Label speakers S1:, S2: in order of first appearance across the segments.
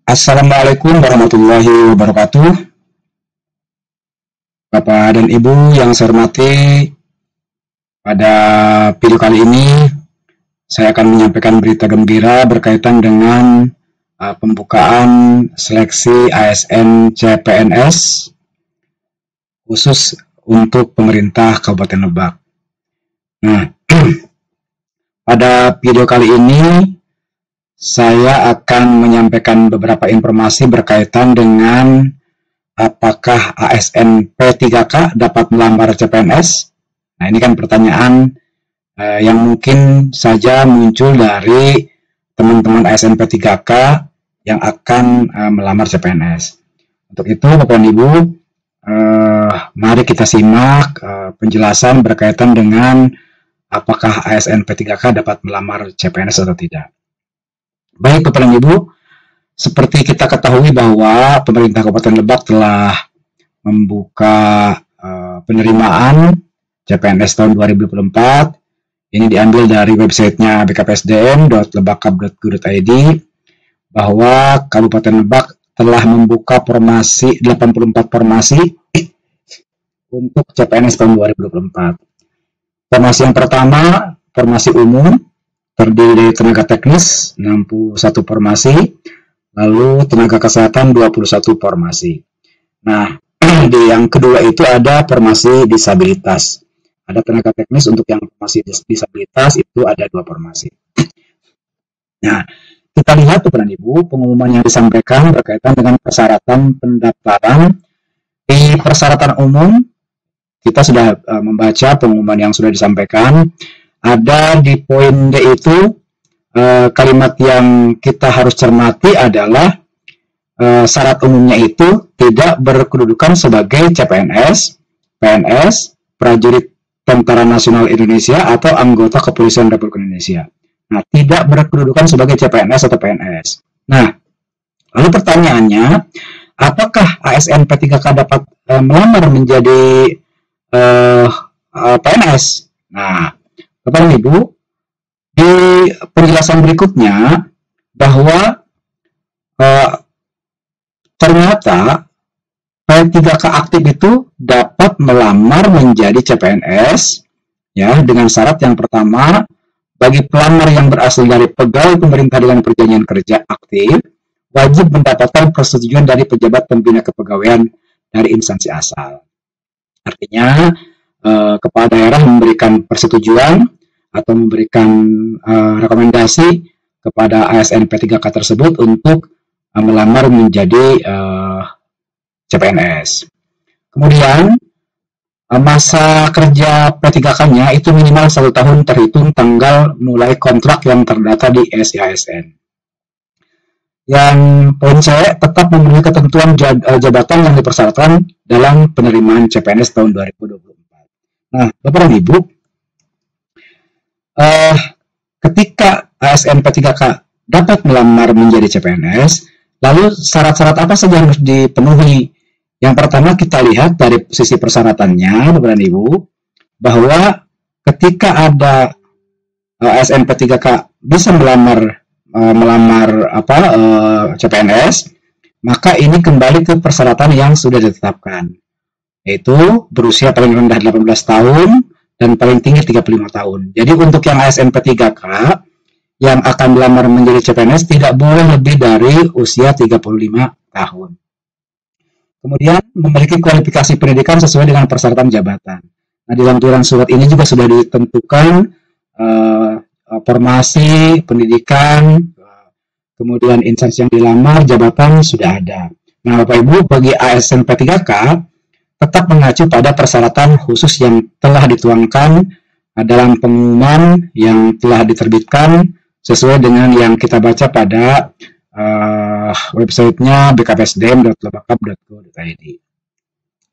S1: Assalamualaikum warahmatullahi wabarakatuh. Bapak dan Ibu yang saya hormati, pada video kali ini saya akan menyampaikan berita gembira berkaitan dengan pembukaan seleksi ASN CPNS khusus untuk pemerintah Kabupaten Lebak. Nah, pada video kali ini saya akan menyampaikan beberapa informasi berkaitan dengan apakah ASN P3K dapat melamar CPNS. Nah, ini kan pertanyaan yang mungkin saja muncul dari teman-teman ASN P3K yang akan melamar CPNS. Untuk itu, Bapak dan Ibu, mari kita simak penjelasan berkaitan dengan apakah ASN P3K dapat melamar CPNS atau tidak. Baik, Bapak dan Ibu, seperti kita ketahui bahwa pemerintah Kabupaten Lebak telah membuka penerimaan CPNS tahun 2024. Ini diambil dari websitenya bkpsdm.lebakap.go.id bahwa Kabupaten Lebak telah membuka 84 formasi untuk CPNS tahun 2024. Formasi yang pertama, formasi umum, terdiri dari tenaga teknis 61 formasi, lalu tenaga kesehatan 21 formasi. Nah, di yang kedua itu ada formasi disabilitas. Ada tenaga teknis untuk yang formasi disabilitas itu ada 2 formasi. Nah, kita lihat Bapak dan Ibu, pengumuman yang disampaikan berkaitan dengan persyaratan pendaftaran. Di persyaratan umum, kita sudah membaca pengumuman yang sudah disampaikan. Ada di poin D itu kalimat yang kita harus cermati adalah syarat umumnya itu tidak berkedudukan sebagai CPNS, PNS, prajurit Tentara Nasional Indonesia atau anggota Kepolisian Republik Indonesia. Nah, tidak berkedudukan sebagai CPNS atau PNS. Nah, lalu pertanyaannya, apakah ASN P3K dapat melamar menjadi PNS? Nah, Bapak dan Ibu, di penjelasan berikutnya bahwa ternyata P3K aktif itu dapat melamar menjadi CPNS ya dengan syarat yang pertama, bagi pelamar yang berasal dari pegawai pemerintah dengan perjanjian kerja aktif wajib mendapatkan persetujuan dari pejabat pembina kepegawaian dari instansi asal. Artinya kepala daerah memberikan persetujuan atau memberikan rekomendasi kepada ASN P3K tersebut untuk melamar menjadi CPNS. Kemudian masa kerja P3K-nya itu minimal 1 tahun terhitung tanggal mulai kontrak yang terdata di SIASN. Yang poin C, tetap memenuhi ketentuan jabatan yang dipersyaratkan dalam penerimaan CPNS tahun 2024. Nah, Bapak dan Ibu, ketika ASN P3K dapat melamar menjadi CPNS, lalu syarat-syarat apa saja harus dipenuhi? Yang pertama kita lihat dari sisi persyaratannya, Bapak dan Ibu, bahwa ketika ada ASN P3K bisa melamar CPNS, maka ini kembali ke persyaratan yang sudah ditetapkan, yaitu berusia paling rendah 18 tahun dan paling tinggi 35 tahun. Jadi untuk yang ASN P3K yang akan melamar menjadi CPNS tidak boleh lebih dari usia 35 tahun. Kemudian memiliki kualifikasi pendidikan sesuai dengan persyaratan jabatan. Nah, di dalam aturan surat ini juga sudah ditentukan formasi, pendidikan, kemudian instansi yang dilamar, jabatan sudah ada. Nah, Bapak Ibu, bagi ASN P3K tetap mengacu pada persyaratan khusus yang telah dituangkan dalam pengumuman yang telah diterbitkan sesuai dengan yang kita baca pada websitenya bkpsdm.lebakap.go.id.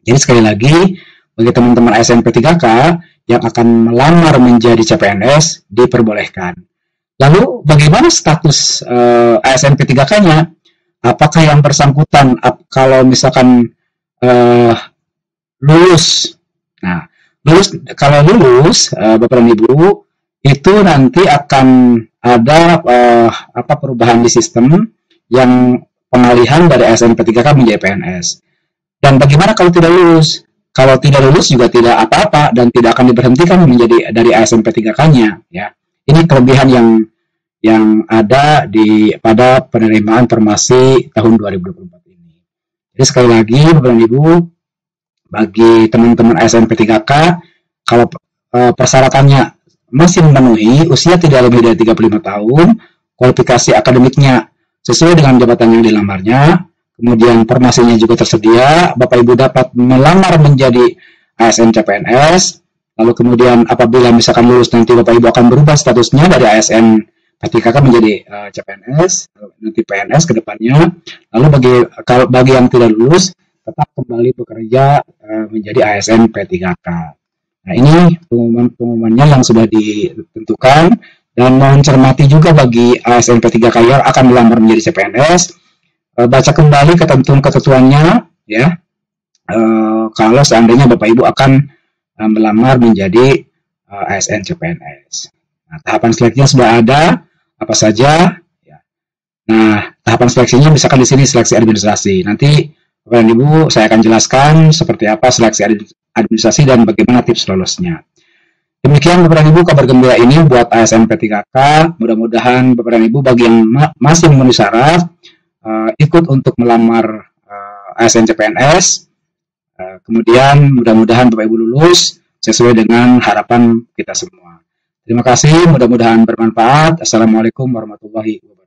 S1: Jadi sekali lagi, bagi teman-teman ASN P3K yang akan melamar menjadi CPNS diperbolehkan. Lalu bagaimana status ASN P3K-nya? Apakah yang bersangkutan kalau misalkan lulus? Nah, kalau lulus, Bapak dan Ibu, itu nanti akan ada perubahan di sistem yang pengalihan dari ASN P3K menjadi PNS. Dan bagaimana kalau tidak lulus? Kalau tidak lulus juga tidak apa-apa dan tidak akan diberhentikan menjadi dari ASN P3K-nya, ya. Ini kelebihan yang ada pada penerimaan formasi tahun 2024 ini. Jadi sekali lagi, Bapak dan Ibu, bagi teman-teman ASN P3K, kalau persyaratannya masih memenuhi, usia tidak lebih dari 35 tahun, kualifikasi akademiknya sesuai dengan jabatan yang dilamarnya, kemudian formasinya juga tersedia, Bapak Ibu dapat melamar menjadi ASN CPNS, lalu kemudian apabila misalkan lulus nanti Bapak Ibu akan berubah statusnya dari ASN P3K menjadi CPNS, nanti PNS ke depannya. Lalu bagi yang tidak lulus tetap kembali bekerja menjadi ASN P3K. Nah, ini pengumumannya yang sudah ditentukan, dan mohon cermati juga bagi ASN P3K yang akan melamar menjadi CPNS, baca kembali ketentuan-ketentuannya, ya. Kalau seandainya Bapak Ibu akan melamar menjadi ASN CPNS. Nah, tahapan seleksinya sudah ada, apa saja? Ya. Nah, tahapan seleksinya misalkan di sini seleksi administrasi. Nanti Bapak dan Ibu saya akan jelaskan seperti apa seleksi administrasi dan bagaimana tips lolusnya. Demikian Bapak dan Ibu kabar gembira ini buat ASN P3K. Mudah-mudahan Bapak dan Ibu bagi yang masih memenuhi syarat ikut untuk melamar ASN CPNS. Kemudian mudah-mudahan Bapak Ibu lulus sesuai dengan harapan kita semua. Terima kasih, mudah-mudahan bermanfaat. Assalamualaikum warahmatullahi wabarakatuh.